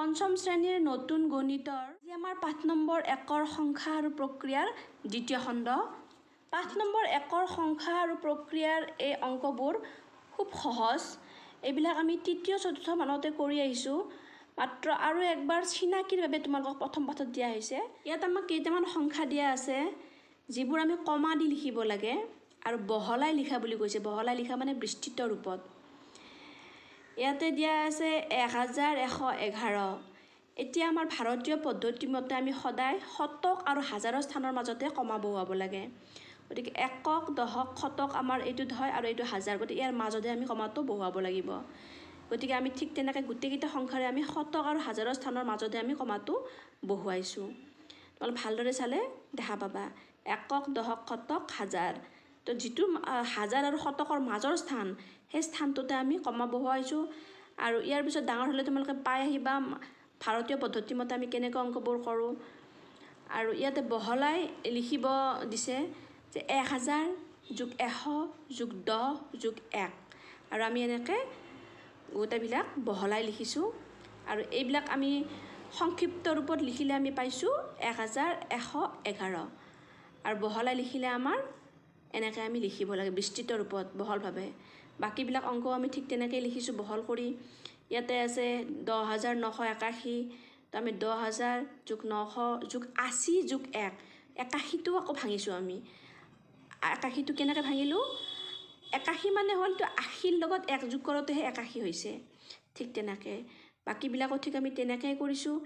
পঞ্চম শ্ৰেণীৰ নতুন গণিতৰ আজি আমাৰ পাঠ নম্বৰ 1ৰ সংখ্যা আৰু প্ৰক্ৰিয়াৰ দ্বিতীয় খণ্ড। পাঠ নম্বৰ 1ৰ সংখ্যা আৰু প্ৰক্ৰিয়াৰ এই অংকবোৰ খুব সহজ। এইবিলাক আমি তৃতীয় চতুৰ্থ মানতে কৰি আহিছোঁ। মাত্ৰ আৰু একবাৰ চিনাকিৰ বাবে তোমালোকক প্ৰথম পাঠত দিয়া হৈছে। ইয়াত আমাক কেইটামান সংখ্যা দিয়া আছে যিবোৰ আমি কমা দি লিখিব লাগে আৰু বহলাই লিখা বুলি কৈছে। বহলাই লিখা মানে বিস্তৃত ৰূপত। ইয়াতে দিয়া আছে 1111। এতিয়া আমাৰ ভাৰতীয় পদ্ধতি মতে আমি সদায় শতক আৰু হাজাৰৰ স্থানৰ মাজতে কমা বহুৱাব লাগে। গতিকে একক, দশক, শতক আমাৰ এইটোত হয় আৰু এইটো হাজাৰ। গতিকে ইয়াৰ মাজতে আমি কমাটো বহুৱাব লাগিব। গতিকে আমি ঠিক তেনেকৈ গোটেইকেইটা সংখ্যাৰে আমি শতক আৰু হাজাৰৰ স্থানৰ মাজতে আমি কমাটো বহুৱাইছোঁ। তোমালোকে ভালদৰে চালে দেখা পাবা একক, দশক, শতক, হাজাৰ। তো যিটো হাজাৰ আৰু শতকৰ মাজৰ স্থান সেই স্থানটোতে আমি কমা বহুৱাইছোঁ। আৰু ইয়াৰ পিছত ডাঙৰ হ'লে তোমালোকে পাই আহিবা ভাৰতীয় পদ্ধতি মতে আমি কেনেকৈ অংকবোৰ কৰোঁ। আৰু ইয়াতে বহলাই লিখিব দিছে যে 1000 + 100 + 10 + 1 আৰু আমি এনেকৈ গোটেইবিলাক বহলাই লিখিছোঁ। আৰু এইবিলাক আমি সংক্ষিপ্ত ৰূপত লিখিলে আমি পাইছোঁ 1111 আৰু বহলাই লিখিলে আমাৰ এনেকৈ আমি লিখিব লাগে বিস্তৃত ৰূপত বহলভাৱে। বাকীবিলাক অংক আমি ঠিক তেনেকৈ লিখিছোঁ বহল কৰি। ইয়াতে আছে 10981। তো আমি 10000 + 900 + 80 + 1 81টো আকৌ ভাঙিছোঁ আমি। 81টো কেনেকৈ ভাঙিলোঁ? 81 মানে হ'ল তো 80ৰ লগত 1 যোগ কৰোঁতেহে 81 হৈছে। ঠিক তেনেকৈ বাকীবিলাকো ঠিক আমি তেনেকৈ কৰিছোঁ।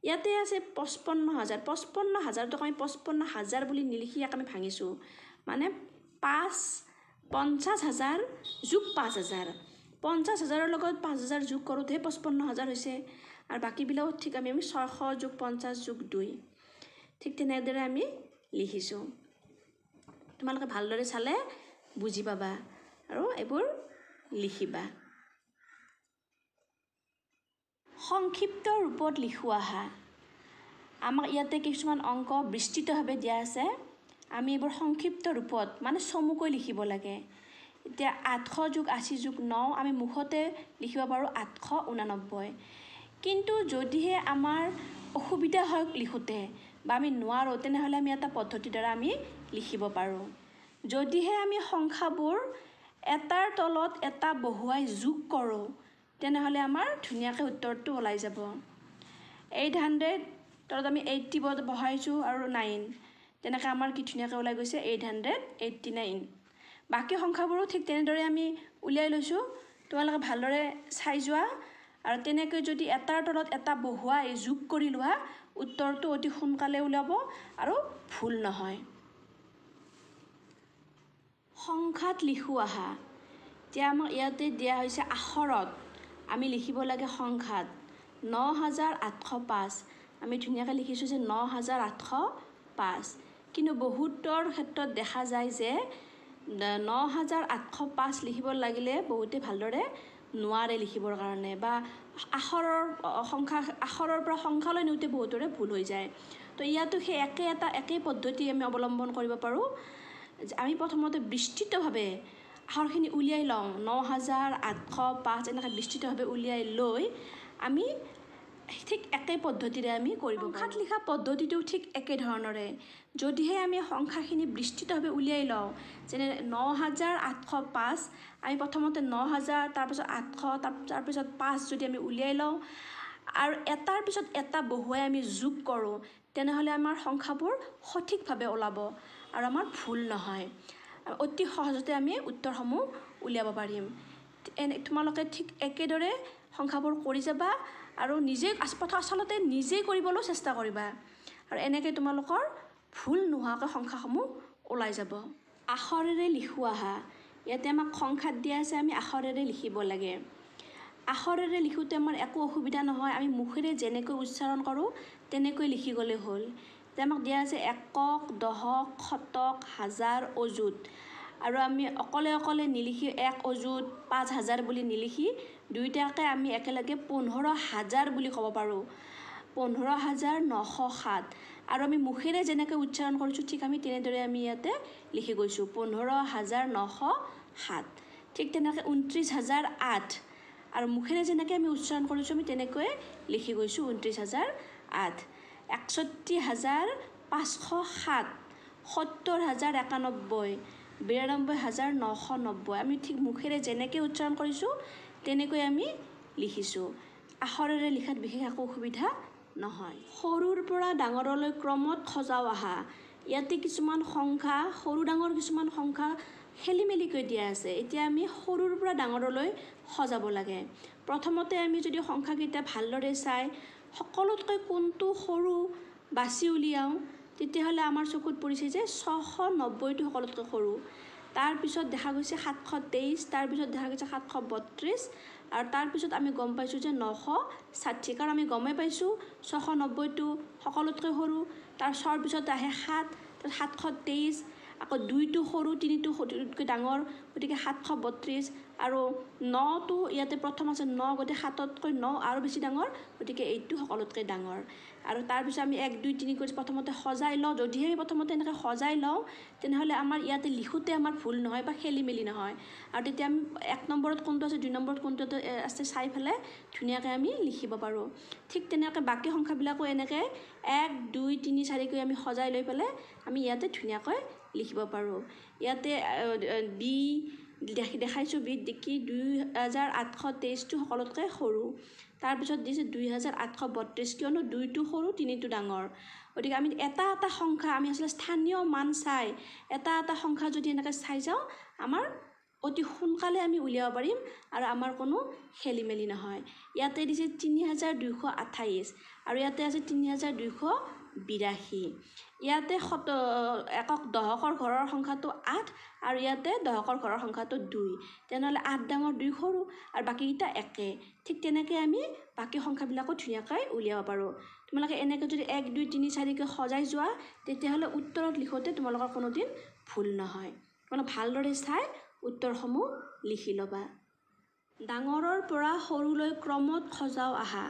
ইয়াতে আছে 55000। 55000টোক আমি 55000 বুলি নিলিখি ইয়াক আমি ভাঙিছোঁ। মানে 50000 + 5000। 50000ৰ লগত 5000 যোগ কৰোঁতেহে 55000 হৈছে। আৰু বাকীবিলাকো ঠিক আমি 600 + 50 + 2 ঠিক তেনেদৰে আমি লিখিছোঁ। তোমালোকে ভালদৰে চালে বুজি পাবা আৰু এইবোৰ লিখিবা। সংক্ষিপ্ত ৰূপত লিখোঁ আহা। আমাক ইয়াতে কিছুমান অংক বিস্তৃতভাৱে দিয়া আছে। আমি এইবোৰ সংক্ষিপ্ত ৰূপত মানে চমুকৈ লিখিব লাগে। এতিয়া 800 + 80 + 9 আমি মুখতে লিখিব পাৰোঁ 889। কিন্তু যদিহে আমাৰ অসুবিধা হয় লিখোঁতে বা আমি নোৱাৰোঁ তেনেহ'লে আমি এটা পদ্ধতিৰ দ্বাৰা আমি লিখিব পাৰোঁ। যদিহে আমি সংখ্যাবোৰ এটাৰ তলত এটা বহুৱাই যোগ কৰোঁ তেনেহ'লে আমাৰ ধুনীয়াকৈ উত্তৰটো ওলাই যাব। 800 তলত আমি 80 বহাইছোঁ আৰু 9 তেনেকৈ আমাৰ কি ধুনীয়াকৈ ওলাই গৈছে 889। বাকী সংখ্যাবোৰো ঠিক তেনেদৰে আমি উলিয়াই লৈছোঁ। তোমালোকে ভালদৰে চাই যোৱা আৰু তেনেকৈ যদি এটাৰ তলত এটা বহুৱাই যোগ কৰি লোৱা উত্তৰটো অতি সোনকালে ওলাব আৰু ভুল নহয়। সংখ্যাত লিখোঁ আহা। এতিয়া আমাক ইয়াতে দিয়া হৈছে আখৰত আমি লিখিব লাগে সংখ্যাত 9805। আমি ধুনীয়াকৈ লিখিছোঁ যে 9805। কিন্তু বহুতৰ ক্ষেত্ৰত দেখা যায় যে 9805 লিখিব লাগিলে বহুতে ভালদৰে নোৱাৰে লিখিবৰ কাৰণে বা আখৰৰ পৰা সংখ্যালৈ নিওঁতে বহুতৰে ভুল হৈ যায়। তো ইয়াতো সেই একেই পদ্ধতি আমি অৱলম্বন কৰিব পাৰোঁ। আমি প্ৰথমতে বিস্তৃতভাৱে আখৰখিনি উলিয়াই লওঁ 9805 এনেকৈ বিস্তৃতভাৱে উলিয়াই লৈ আমি ঠিক একে পদ্ধতিৰে আমি কৰিব পাৰোঁ। সংখ্যাত লিখা পদ্ধতিটো ঠিক একেধৰণৰে। যদিহে আমি সংখ্যাখিনি বিস্তৃতভাৱে উলিয়াই লওঁ যেনে 9805 আমি প্ৰথমতে 9000 তাৰপিছত 800 তাৰপিছত 5 যদি আমি উলিয়াই লওঁ আৰু এটাৰ পিছত এটা বহুৱাই আমি যোগ কৰোঁ তেনেহ'লে আমাৰ সংখ্যাবোৰ সঠিকভাৱে ওলাব আৰু আমাৰ ভুল নহয়। অতি সহজতে আমি উত্তৰসমূহ উলিয়াব পাৰিম। তোমালোকে ঠিক একেদৰে সংখ্যাবোৰ কৰি যাবা আৰু আচলতে নিজেই কৰিবলৈ চেষ্টা কৰিবা আৰু এনেকৈ তোমালোকৰ ভুল নোহোৱাকৈ সংখ্যাসমূহ ওলাই যাব। আখৰেৰে লিখোঁ আহা। ইয়াতে আমাক সংখ্যাত দিয়া আছে আমি আখৰেৰে লিখিব লাগে। আখৰেৰে লিখোঁতে আমাৰ একো অসুবিধা নহয়। আমি মুখেৰে যেনেকৈ উচ্চাৰণ কৰোঁ তেনেকৈ লিখি গ'লে হ'ল। এতিয়া আমাক দিয়া আছে একক, দশক, শতক, হাজাৰ, অযুত। আৰু আমি অকলে নিলিখি 1 অযুত 5000 বুলি নিলিখি দুয়োটাকে আমি একেলগে 15000 বুলি ক'ব পাৰোঁ। 15907 আৰু আমি মুখেৰে যেনেকৈ উচ্চাৰণ কৰিছোঁ ঠিক আমি তেনেদৰে আমি ইয়াতে লিখি গৈছোঁ 15907। ঠিক তেনেকৈ 29008 আৰু মুখেৰে যেনেকৈ আমি উচ্চাৰণ কৰিছোঁ আমি তেনেকৈয়ে লিখি গৈছোঁ 29,008, 61,507, 70,091, 92,990 আমি ঠিক মুখেৰে যেনেকৈ উচ্চাৰণ কৰিছোঁ তেনেকৈ আমি লিখিছোঁ। আখৰেৰে লিখাত বিশেষ একো অসুবিধা নহয়। সৰুৰ পৰা ডাঙৰলৈ ক্ৰমত সজাও আহা। ইয়াতে কিছুমান সংখ্যা সৰু ডাঙৰ কিছুমান সংখ্যা খেলি মেলিকৈ দিয়া আছে। এতিয়া আমি সৰুৰ পৰা ডাঙৰলৈ সজাব লাগে। প্ৰথমতে আমি যদি সংখ্যাকেইটা ভালদৰে চাই সকলোতকৈ কোনটো সৰু বাছি উলিয়াওঁ তেতিয়াহ'লে আমাৰ চকুত পৰিছে যে 690টো সকলোতকৈ সৰু। তাৰপিছত দেখা গৈছে 723, তাৰপিছত দেখা গৈছে 732 আৰু তাৰপিছত আমি গম পাইছোঁ যে 960, কাৰণ আমি গমেই পাইছোঁ 690টো সকলোতকৈ সৰু, তাৰ পিছত আহে 7, 723, আকৌ 2টো সৰু, 3টো সৰুতকৈ ডাঙৰ, গতিকে 732 আৰু 9টো ইয়াতে প্ৰথম আছে 9, গতিকে 7তকৈ 9 আৰু বেছি ডাঙৰ, গতিকে এইটো সকলোতকৈ ডাঙৰ। আৰু তাৰপিছত আমি 1 2 3 কৰি প্ৰথমতে সজাই লওঁ। যদিহে আমি প্ৰথমতে এনেকৈ সজাই লওঁ তেনেহ'লে আমাৰ ইয়াতে লিখোঁতে আমাৰ ভুল নহয় বা খেলি মেলি নহয়, আৰু তেতিয়া আমি 1 নম্বৰত কোনটো আছে 2 নম্বৰত কোনটো আছে চাই পেলাই ধুনীয়াকৈ আমি লিখিব পাৰোঁ। ঠিক তেনেকৈ বাকী সংখ্যাবিলাকো এনেকৈ 1 2 3 4কৈ আমি সজাই লৈ পেলাই আমি ইয়াতে ধুনীয়াকৈ লিখিব পাৰোঁ। ইয়াতে বি দেখাইছোঁ, বিত দেখি 2823টো সকলোতকৈ সৰু, তাৰপিছত দিছে 2832, কিয়নো 2টো সৰু 3টো ডাঙৰ। গতিকে আমি এটা এটা সংখ্যা আমি আচলতে স্থানীয় মান চাই এটা এটা সংখ্যা যদি এনেকৈ চাই যাওঁ আমাৰ অতি সোনকালে আমি উলিয়াব পাৰিম আৰু আমাৰ কোনো খেলি মেলি নহয়। ইয়াতে দিছে 3228 আৰু ইয়াতে আছে 3282। ইয়াতে একক দহকৰ ঘৰৰ সংখ্যাটো 8 আৰু ইয়াতে দহকৰ ঘৰৰ সংখ্যাটো 2, তেনেহ'লে 8 ডাঙৰ 2 সৰু আৰু বাকীকেইটা একে। ঠিক তেনেকৈ আমি বাকী সংখ্যাবিলাকো ধুনীয়াকৈ উলিয়াব পাৰোঁ। তোমালোকে এনেকৈ যদি 1 2 3 4কৈ সজাই যোৱা তেতিয়াহ'লে উত্তৰত লিখোঁতে তোমালোকৰ কোনোদিন ভুল নহয়। তোমালোকে ভালদৰে চাই উত্তৰসমূহ লিখি ল'বা। ডাঙৰৰ পৰা সৰুলৈ ক্ৰমত সজাও আহা।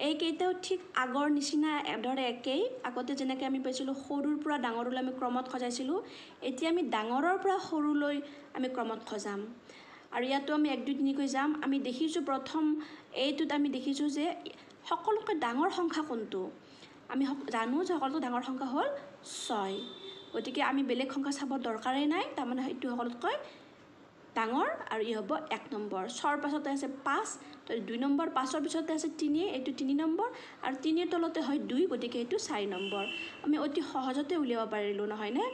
এইকেইটাও ঠিক আগৰ নিচিনা ধৰে একেই। আগতে যেনেকৈ আমি পাইছিলোঁ সৰুৰ পৰা ডাঙৰলৈ আমি ক্ৰমত সজাইছিলোঁ, এতিয়া আমি ডাঙৰৰ পৰা সৰুলৈ আমি ক্ৰমত সজাম। আৰু ইয়াতো আমি 1 2 3কৈ যাম। আমি দেখিছোঁ প্ৰথম এইটোত আমি দেখিছোঁ যে সকলোতকৈ ডাঙৰ সংখ্যা কোনটো। আমি জানো যে সকলোতকৈ ডাঙৰ সংখ্যা হ'ল 6, গতিকে আমি বেলেগ সংখ্যা চাব দৰকাৰেই নাই, তাৰমানে এইটো সকলোতকৈ ডাঙৰ আৰু ই হ'ব 1 নম্বৰ। 6ৰ পাছতে আছে 5, 2 নম্বৰ, 5ৰ পিছতে আছে 3, এইটো 3 নম্বৰ আৰু 3ৰ তলতে হয় 2, গতিকে এইটো 4 নম্বৰ। আমি অতি সহজতে উলিয়াব পাৰিলোঁ নহয়নে?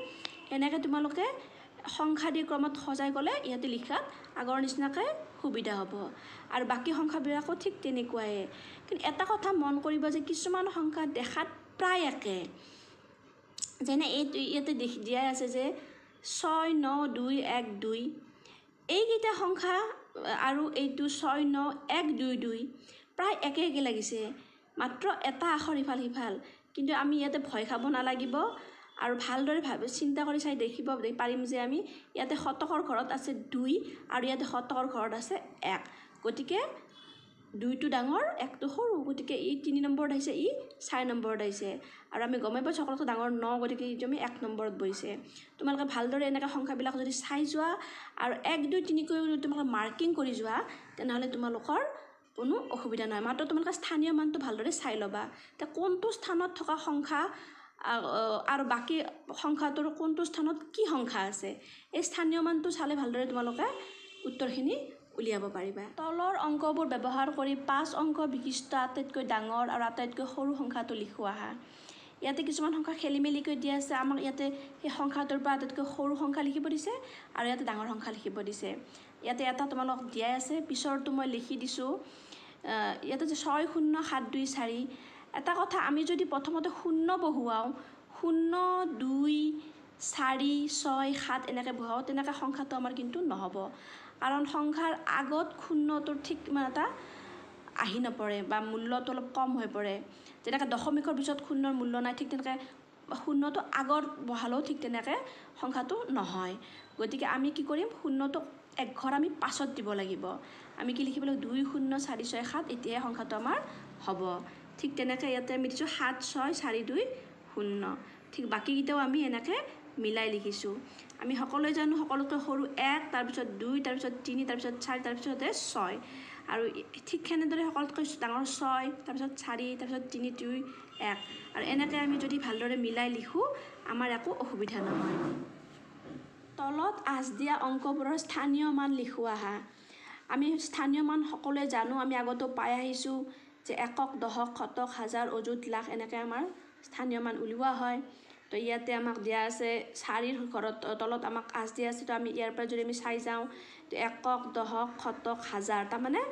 এনেকৈ তোমালোকে সংখ্যা দি ক্ৰমত সজাই গ'লে ইয়াতে লিখাত আগৰ নিচিনাকৈ সুবিধা হ'ব। আৰু বাকী সংখ্যাবিলাকো ঠিক তেনেকুৱাই। কিন্তু এটা কথা মন কৰিব যে কিছুমান সংখ্যা দেখাত প্ৰায় একে, যেনে এইটো ইয়াতে দিয়াই আছে যে 6 9 2 1 2, এইকেইটা সংখ্যা আৰু এইটো 6 9 1 2 2 প্ৰায় একে একে লাগিছে, মাত্ৰ এটা আখৰ ইফাল সিফাল। কিন্তু আমি ইয়াতে ভয় খাব নালাগিব আৰু ভালদৰে চিন্তা কৰি চাই দেখিব পাৰিম যে আমি ইয়াতে শতকৰ ঘৰত আছে 2 আৰু ইয়াতে শতকৰ ঘৰত আছে 1, গতিকে 2টো ডাঙৰ 1টো সৰু, গতিকে ই 3 নম্বৰত আহিছে, ই 4 নম্বৰত আহিছে। আৰু আমি গমেই পাইছোঁ সকলোতকৈ ডাঙৰ 9, গতিকে এইটো আমি 1 নম্বৰত বহিছে। তোমালোকে ভালদৰে এনেকৈ সংখ্যাবিলাক যদি চাই যোৱা আৰু 1 2 3কৈ যদি তোমালোকে মাৰ্কিং কৰি যোৱা তেনেহ'লে তোমালোকৰ কোনো অসুবিধা নহয়। মাত্ৰ তোমালোকে স্থানীয় মানটো ভালদৰে চাই ল'বা, এতিয়া কোনটো স্থানত থকা সংখ্যা আৰু বাকী সংখ্যাটোৰ কোনটো স্থানত কি সংখ্যা আছে, এই স্থানীয় মানটো চালে ভালদৰে তোমালোকে উত্তৰখিনি উলিয়াব পাৰিবা। তলৰ অংকবোৰ ব্যৱহাৰ কৰি 5 অংক বিশিষ্ট আটাইতকৈ ডাঙৰ আৰু আটাইতকৈ সৰু সংখ্যাটো লিখোঁ আহা। ইয়াতে কিছুমান সংখ্যা খেলি মেলিকৈ দিয়া আছে। আমাক ইয়াতে সেই সংখ্যাটোৰ পৰা আটাইতকৈ সৰু সংখ্যা লিখিব দিছে আৰু ইয়াতে ডাঙৰ সংখ্যা লিখিব দিছে। ইয়াতে এটা তোমালোক দিয়াই আছে, পিছৰটো মই লিখি দিছোঁ। ইয়াতে যে 6 0 7 2 4, এটা কথা আমি যদি প্ৰথমতে 0 বহুৱাওঁ, 0 2 4 6 7 এনেকৈ বহুৱাওঁ, তেনেকৈ সংখ্যাটো আমাৰ কিন্তু নহ'ব, কাৰণ সংখ্যাৰ আগত 0টোৰ ঠিক ইমান এটা আহি নপৰে বা মূল্যটো অলপ কম হৈ পৰে। যেনেকৈ দশমিকৰ পিছত 0ৰ মূল্য নাই, ঠিক তেনেকৈ 0টো আগত বহালেও ঠিক তেনেকৈ সংখ্যাটো নহয়। গতিকে আমি কি কৰিম, 0টোক 1 ঘৰ আমি 5ত দিব লাগিব। আমি কি লিখিব লাগিব, 2 0 4 6 7, এতিয়াই সংখ্যাটো আমাৰ হ'ব। ঠিক তেনেকৈ ইয়াতে আমি দিছোঁ 7 6 4 2 0, ঠিক বাকীকেইটাও আমি এনেকৈ মিলাই লিখিছোঁ। আমি সকলোৱে জানো সকলোতকৈ সৰু 1, তাৰপিছত 2, তাৰপিছত 3, তাৰপিছত 4, তাৰপিছতে 6, আৰু ঠিক সেনেদৰে সকলোতকৈ ডাঙৰ 6 তাৰপিছত 4 তাৰপিছত 3 2 1 আৰু এনেকৈ আমি যদি ভালদৰে মিলাই লিখোঁ আমাৰ একো অসুবিধা নহয় তলত আঁচ দিয়া অংকবোৰৰ স্থানীয় মান লিখোঁ আহা আমি স্থানীয় মান সকলোৱে জানো আমি আগতো পাই আহিছোঁ যে একক দশক শতক হাজাৰ অযুত লাখ এনেকৈ আমাৰ স্থানীয় মান উলিওৱা হয় তো ইয়াতে আমাক দিয়া আছে 4ৰ ঘৰত তলত আমাক আঁচ দিয়া আছে তো আমি ইয়াৰ পৰা যদি আমি চাই যাওঁ তো একক দশক শতক হাজাৰ তাৰমানে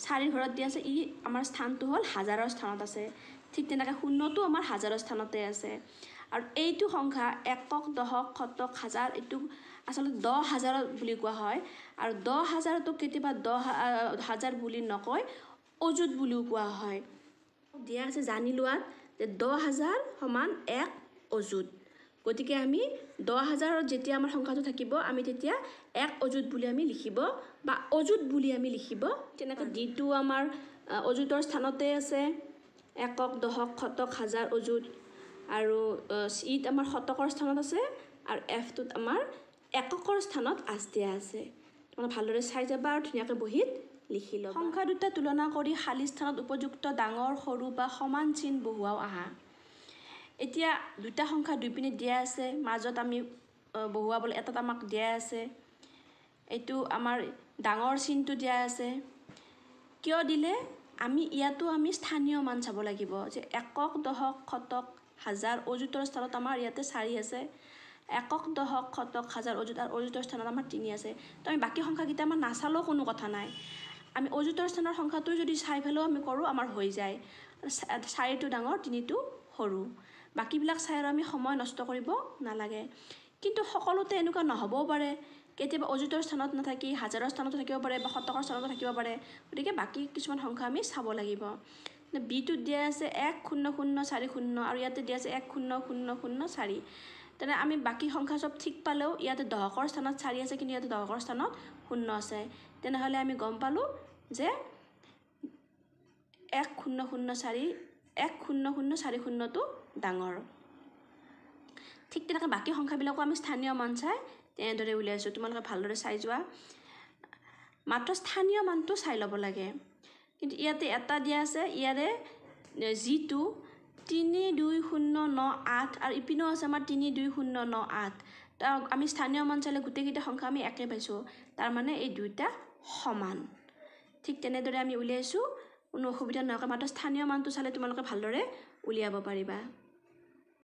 4ৰ ঘৰত দিয়া আছে ই আমাৰ স্থানটো হ'ল হাজাৰৰ স্থানত আছে ঠিক তেনেকৈ শূন্যটো আমাৰ হাজাৰৰ স্থানতে আছে আৰু এইটো সংখ্যা একক দশক শতক হাজাৰ এইটো আচলতে 10,000 বুলি কোৱা হয় আৰু 10,000টো কেতিয়াবা 10,000 বুলি নকয় অযুত বুলিও কোৱা হয় দিয়া আছে জানি লোৱাত যে 10,000 সমান 1 অযুত গতিকে আমি 10,000ত যেতিয়া আমাৰ সংখ্যাটো থাকিব আমি তেতিয়া 1 অযুত বুলি আমি লিখিব বা অযুত বুলি আমি লিখিব তেনেকৈ ডিটো আমাৰ অযুতৰ স্থানতে আছে একক দশক শতক হাজাৰ অযুত আৰু ইত আমাৰ শতকৰ স্থানত আছে আৰু এফটোত আমাৰ এককৰ স্থানত আঁচ দিয়া আছে তোমালোকে ভালদৰে চাই যাবা আৰু ধুনীয়াকৈ বহীত লিখি ল'বা সংখ্যা দুটা তুলনা কৰি খালী স্থানত উপযুক্ত ডাঙৰ সৰু বা সমান চিন বহুৱাও আহা এতিয়া দুটা সংখ্যা দুই পিনে দিয়া আছে মাজত আমি বহুৱাবলৈ এটাত আমাক দিয়া আছে এইটো আমাৰ ডাঙৰ চিনটো দিয়া আছে কিয় দিলে আমি ইয়াতো আমি স্থানীয় মান চাব লাগিব যে একক দশক শতক হাজাৰ অযুতৰ স্থানত আমাৰ ইয়াতে 4 আছে একক দশক শতক হাজাৰ অযুত আৰু অযুতৰ স্থানত আমাৰ 3 আছে তো আমি বাকী সংখ্যাকেইটা আমাৰ নাচালেও কোনো কথা নাই আমি অযুতৰ স্থানৰ সংখ্যাটো যদি চাই পেলাও আমি কৰোঁ আমাৰ হৈ যায় 4টো ডাঙৰ 3টো সৰু বাকীবিলাক চাই আৰু আমি সময় নষ্ট কৰিব নালাগে কিন্তু সকলোতে এনেকুৱা নহ'বও পাৰে কেতিয়াবা অযুতৰ স্থানত নাথাকি হাজাৰৰ স্থানতো থাকিব পাৰে বা শতকৰ স্থানতো থাকিব পাৰে গতিকে বাকী কিছুমান সংখ্যা আমি চাব লাগিব বিটোত দিয়া আছে 10040 আৰু ইয়াতে দিয়া আছে 10004 তেনে আমি বাকী সংখ্যা সব ঠিক পালেও ইয়াতে দশকৰ স্থানত 4 আছে কিন্তু ইয়াতে দশকৰ স্থানত 0 আছে তেনেহ'লে আমি গম পালোঁ যে 10040টো ডাঙৰ ঠিক তেনেকৈ বাকী সংখ্যাবিলাকো আমি স্থানীয় মান চাই তেনেদৰে উলিয়াইছোঁ তোমালোকে ভালদৰে চাই যোৱা মাত্ৰ স্থানীয় মানটো চাই ল'ব লাগে কিন্তু ইয়াতে এটা দিয়া আছে ইয়াৰে যিটো 32098 আৰু ইপিনেও আছে আমাৰ 32098 তো আমি স্থানীয় মান চালে গোটেইকেইটা সংখ্যা আমি একে পাইছোঁ তাৰমানে এই দুইটা সমান ঠিক তেনেদৰে আমি উলিয়াইছোঁ কোনো অসুবিধা নোহোৱাকৈ মাত্ৰ স্থানীয় মানটো চালে তোমালোকে ভালদৰে উলিয়াব পাৰিবা